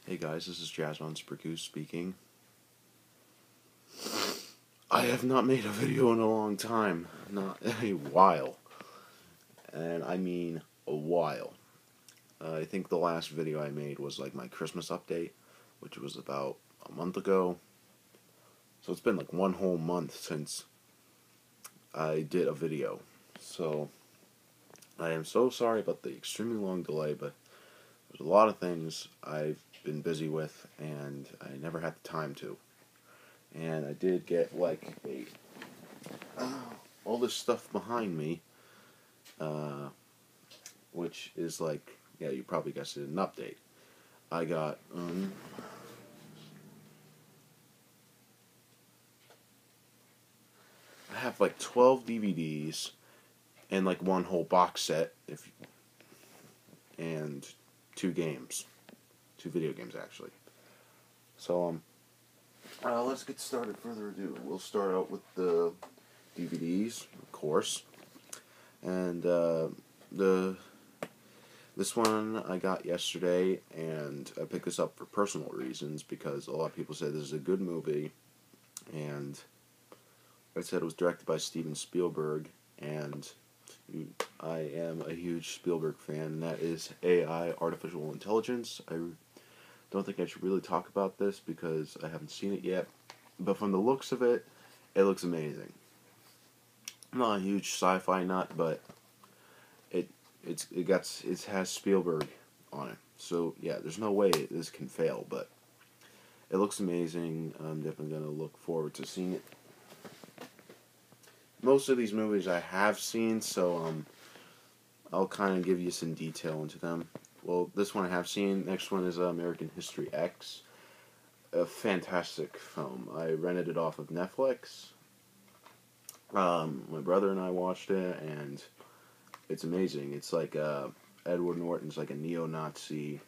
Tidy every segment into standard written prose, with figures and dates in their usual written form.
Hey guys, this is Jasmine Spurgoose speaking. I have not made a video in a long time. Not a while. And I mean a while. I think the last video I made was like my Christmas update, which was about a month ago. So it's been like one whole month since I did a video. So I am so sorry about the extremely long delay, but there's a lot of things I've been busy with and I never had the time to. And I did get like all this stuff behind me, which is like, yeah, you probably guessed it, an update. I got I have like 12 DVDs and like one whole box set, and two video games actually. So let's get started. Further ado, we'll start out with the DVDs, of course, and this one I got yesterday, and I picked this up for personal reasons because a lot of people said this is a good movie, and I said it was directed by Steven Spielberg, and I am a huge Spielberg fan, and that is AI, artificial intelligence. I don't think I should really talk about this because I haven't seen it yet, but from the looks of it, it looks amazing. I'm not a huge sci-fi nut, but it has Spielberg on it, so yeah, there's no way this can fail. But it looks amazing. I'm definitely gonna look forward to seeing it. Most of these movies I have seen, so I'll kind of give you some detail into them. Well, this one I have seen. Next one is American History X. A fantastic film. I rented it off of Netflix. My brother and I watched it, and it's amazing. It's like Edward Norton's like a neo-Nazi,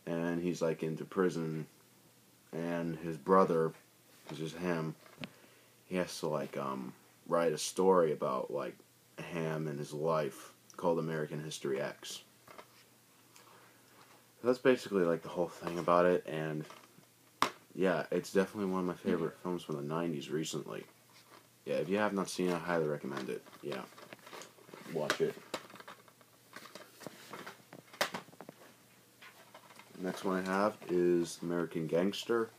and he's like into prison, and his brother, which is him, he has to like write a story about like him and his life called American History X. That's basically like the whole thing about it, and yeah, it's definitely one of my favorite films from the 90s recently. Yeah, if you have not seen it, I highly recommend it. Yeah, watch it. The next one I have is American Gangster.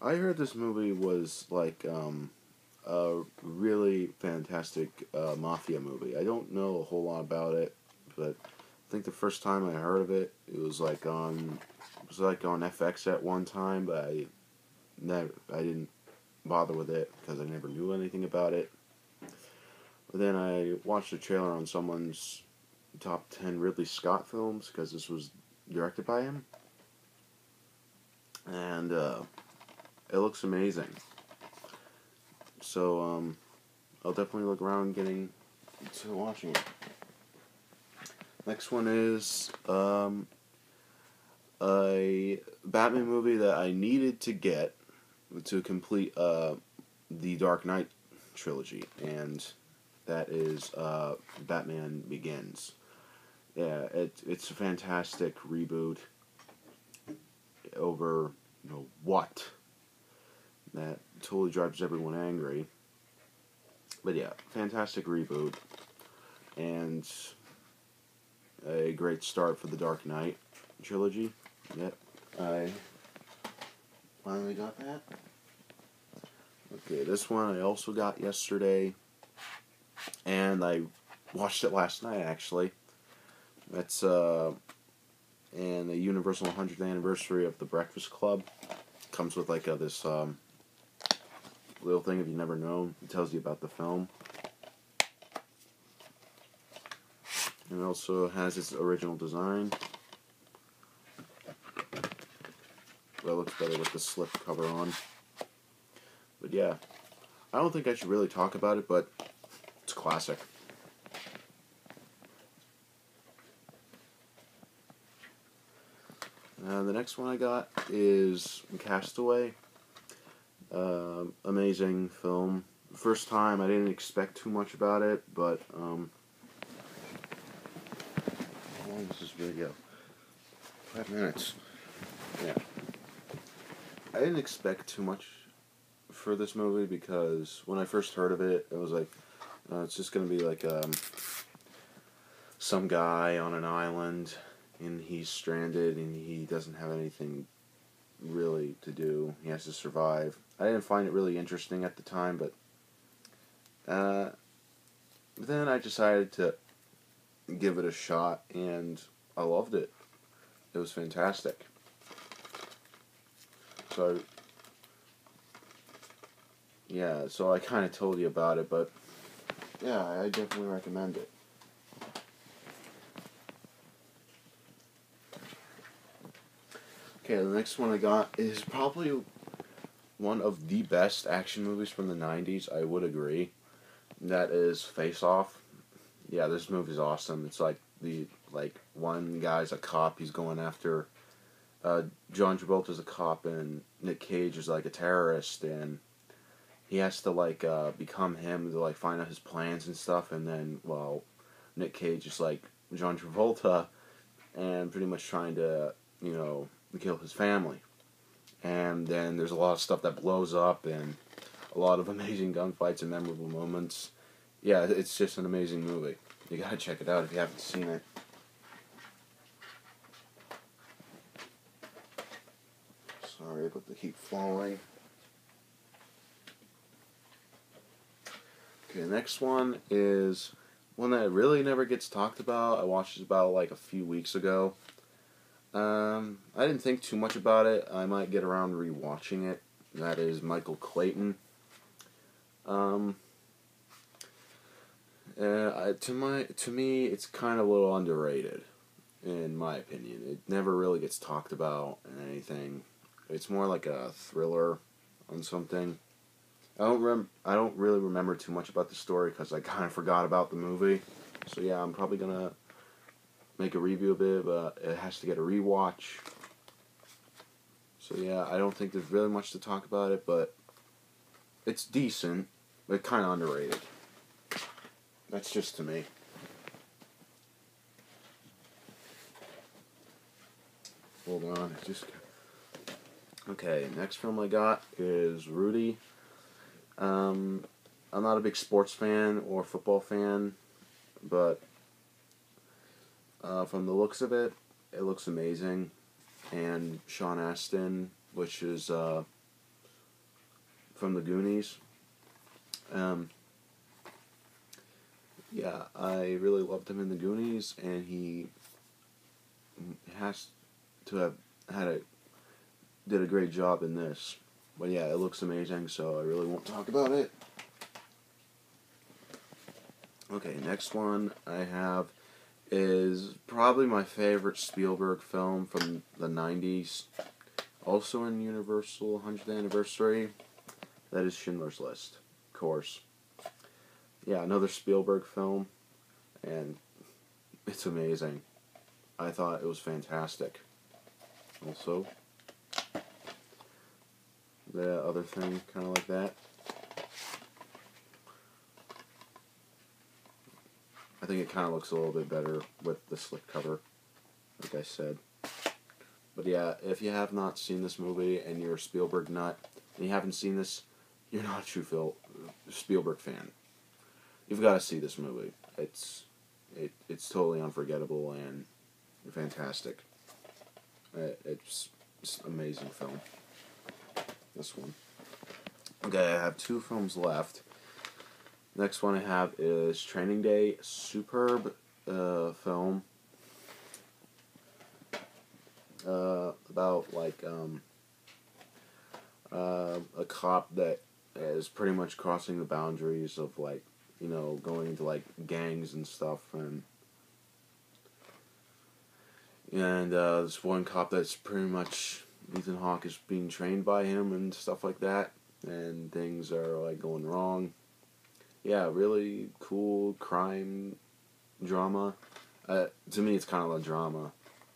I heard this movie was like a really fantastic mafia movie. I don't know a whole lot about it, but I think the first time I heard of it, it was like on FX at one time, but I didn't bother with it because I never knew anything about it. But then I watched a trailer on someone's top 10 Ridley Scott films because this was directed by him, and it looks amazing. So I'll definitely look around getting to watching it. Next one is a Batman movie that I needed to get to complete the Dark Knight trilogy, and that is Batman Begins. Yeah, it's a fantastic reboot over, what? That totally drives everyone angry. But yeah, fantastic reboot, and a great start for the Dark Knight trilogy. Yep, I finally got that. Okay, this one I also got yesterday, and I watched it last night actually. That's in the Universal 100th anniversary of The Breakfast Club. Comes with like this little thing, if you've never known. It tells you about the film. And it also has its original design. That looks better with the slip cover on. But yeah, I don't think I should really talk about it, but it's classic. The next one I got is Castaway. Amazing film. First time, I didn't expect too much about it, but is this video? 5 minutes. Yeah. I didn't expect too much for this movie because when I first heard of it, it was like, it's just going to be like some guy on an island and he's stranded and he doesn't have anything really to do. He has to survive. I didn't find it really interesting at the time, but then I decided to give it a shot and I loved it. It was fantastic. So, yeah, so I kind of told you about it, but yeah, I definitely recommend it. Okay, the next one I got is probably one of the best action movies from the 90s, I would agree. That is Face Off. Yeah, this movie's awesome. It's like one guy's a cop, he's going after John Travolta's a cop and Nick Cage is like a terrorist, and he has to become him to find out his plans and stuff, and then Nick Cage is like John Travolta and pretty much trying to kill his family. And then there's a lot of stuff that blows up and a lot of amazing gunfights and memorable moments. Yeah, it's just an amazing movie. You gotta check it out if you haven't seen it. Sorry about the heat falling. Okay, the next one is one that really never gets talked about. I watched it about a few weeks ago. I didn't think too much about it. I might get around to rewatching it. That is Michael Clayton. To me, it's kind of a little underrated, in my opinion. It never really gets talked about in anything. It's more like a thriller on something. I don't really remember too much about the story because I kind of forgot about the movie. So yeah, I'm probably gonna make a review of it, but it has to get a rewatch. So yeah, I don't think there's really much to talk about it, but it's decent, but kind of underrated. That's just to me. Hold on, Okay, next film I got is Rudy. I'm not a big sports fan or football fan, but from the looks of it, it looks amazing. And Sean Astin, which is from the Goonies. Yeah, I really loved him in the Goonies, and he has to have did a great job in this. But yeah, it looks amazing, so I really won't talk about it. Okay, next one I have is probably my favorite Spielberg film from the 90s. Also in Universal 100th anniversary. That is Schindler's List, of course. Yeah, another Spielberg film, and it's amazing. I thought it was fantastic. Also, the other thing, kind of like that. I think it kind of looks a little bit better with the slipcover, like I said. But yeah, if you have not seen this movie and you're a Spielberg nut and you haven't seen this, you're not a true Spielberg fan. You've got to see this movie. It's totally unforgettable and fantastic. It's an amazing film. This one. Okay, I have 2 films left. Next one I have is Training Day. Superb film. About a cop that is pretty much crossing the boundaries of going into gangs and stuff, and this one cop that's pretty much Ethan Hawke is being trained by him and stuff like that, and things are going wrong. Yeah, really cool crime drama. To me, it's kind of a drama,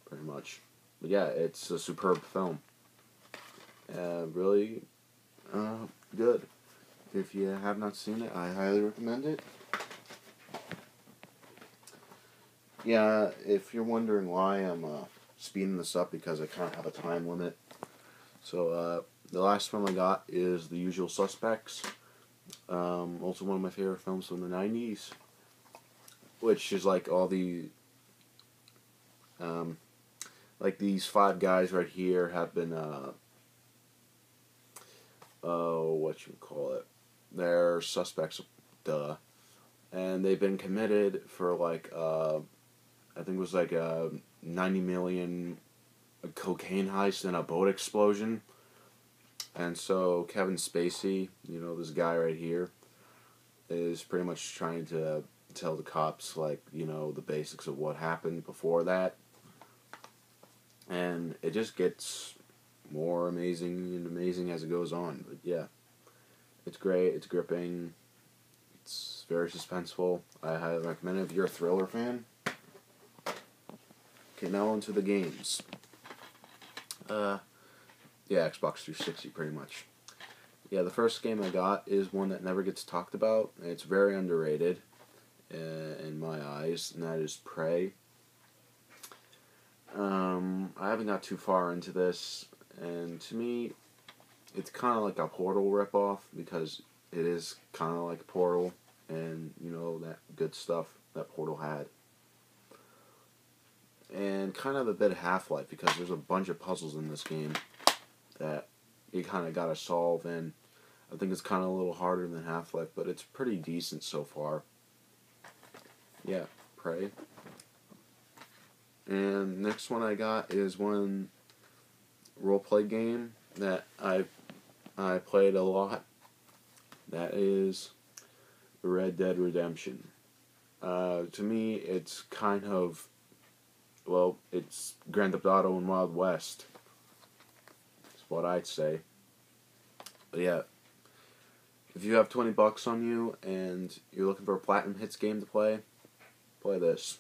pretty much. But yeah, it's a superb film. Really good. If you have not seen it, I highly recommend it. Yeah, if you're wondering why I'm speeding this up, because I kind of have a time limit. So the last film I got is The Usual Suspects. Also one of my favorite films from the 90s. Which is like all the... like these 5 guys right here have been... they're suspects, duh. And they've been committed for like... I think it was like a 90 million cocaine heist and a boat explosion. And so Kevin Spacey, this guy right here, is pretty much trying to tell the cops, like, the basics of what happened before that. And it just gets more amazing and amazing as it goes on. But yeah, it's great, it's gripping, it's very suspenseful. I highly recommend it if you're a thriller fan. Okay, now on to the games. Yeah, Xbox 360 pretty much. Yeah, the first game I got is one that never gets talked about. It's very underrated in my eyes, and that is Prey. I haven't got too far into this, and to me, it's kind of like a Portal ripoff, because it is kind of like a Portal, and, that good stuff that Portal had. And kind of a bit of Half-Life, because there's a bunch of puzzles in this game that you kind of gotta solve, and I think it's kind of a little harder than Half-Life, but it's pretty decent so far. Yeah, Prey. And next one I got is one role-play game that I played a lot. That is Red Dead Redemption. To me, it's kind of... well, it's Grand Theft Auto and Wild West. That's what I'd say. But yeah, if you have $20 on you and you're looking for a Platinum Hits game to play this.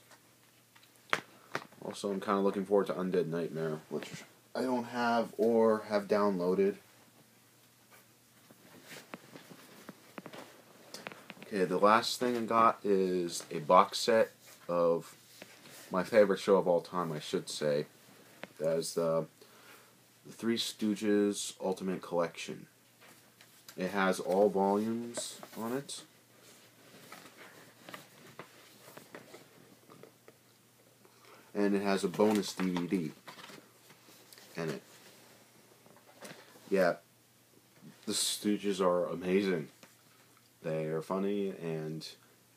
Also, I'm kind of looking forward to Undead Nightmare, which I don't have or have downloaded. Okay, the last thing I got is a box set of my favorite show of all time, I should say. That is the Three Stooges Ultimate Collection. It has all volumes on it. And it has a bonus DVD in it. Yeah, the Stooges are amazing. They are funny, and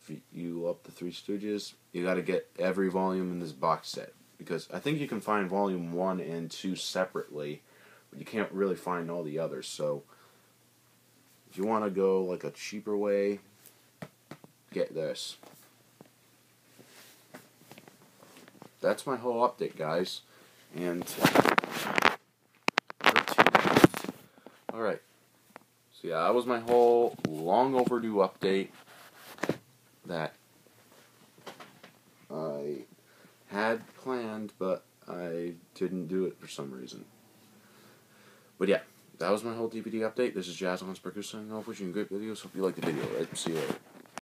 if you love the Three Stooges, you gotta get every volume in this box set. Because I think you can find volume 1 and 2 separately, but you can't really find all the others. So, if you want to go like a cheaper way, get this. That's my whole update, guys. And alright. So yeah, that was my whole long overdue update that I had planned, but I didn't do it for some reason. But yeah, that was my whole DVD update. This is Jazz on Sparkus signing off, wishing you great videos. Hope you liked the video. Right? See you later.